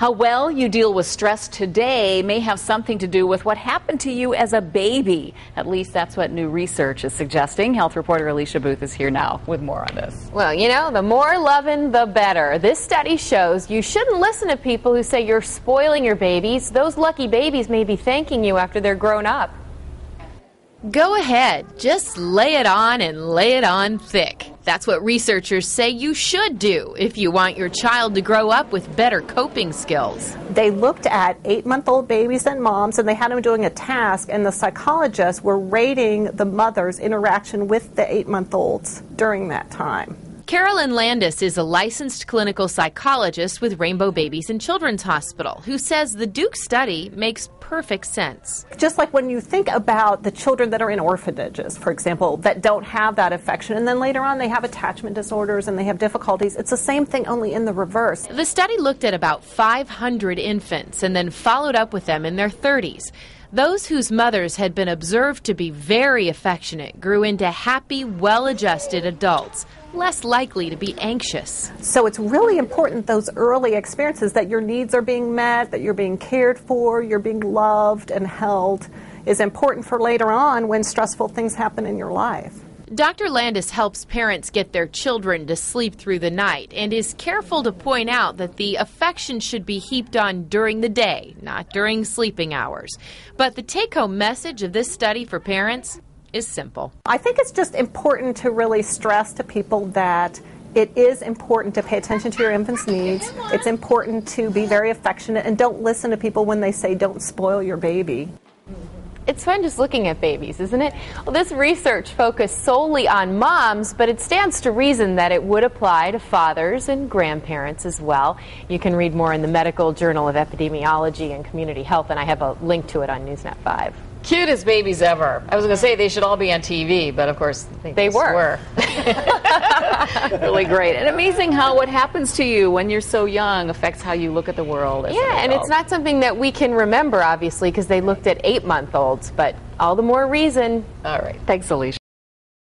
How well you deal with stress today may have something to do with what happened to you as a baby. At least that's what new research is suggesting. Health reporter Alicia Booth is here now with more on this. Well, you know, the more loving, the better. This study shows you shouldn't listen to people who say you're spoiling your babies. Those lucky babies may be thanking you after they're grown up. Go ahead, just lay it on and lay it on thick. That's what researchers say you should do if you want your child to grow up with better coping skills. They looked at 8-month-old babies and moms, and they had them doing a task, and the psychologists were rating the mother's interaction with the 8-month-olds during that time. Carolyn Landis is a licensed clinical psychologist with Rainbow Babies and Children's Hospital, who says the Duke study makes perfect sense. Just like when you think about the children that are in orphanages, for example, that don't have that affection, and then later on they have attachment disorders and they have difficulties, it's the same thing, only in the reverse. The study looked at about 500 infants and then followed up with them in their 30s. Those whose mothers had been observed to be very affectionate grew into happy, well-adjusted adults, less likely to be anxious. So it's really important, those early experiences, that your needs are being met, that you're being cared for, you're being loved and held, is important for later on when stressful things happen in your life. Dr. Landis helps parents get their children to sleep through the night and is careful to point out that the affection should be heaped on during the day, not during sleeping hours. But the take-home message of this study for parents is simple. I think it's just important to really stress to people that it is important to pay attention to your infant's needs. It's important to be very affectionate, and don't listen to people when they say don't spoil your baby. It's fun just looking at babies, isn't it? Well, this research focused solely on moms, but it stands to reason that it would apply to fathers and grandparents as well. You can read more in the Medical Journal of Epidemiology and Community Health, and I have a link to it on Newsnet 5. Cutest babies ever. I was going to say they should all be on TV, but of course they were. Really great. And amazing how what happens to you when you're so young affects how you look at the world. Yeah, and it's not something that we can remember, obviously, because they looked at 8-month-olds, but all the more reason. All right. Thanks, Alicia.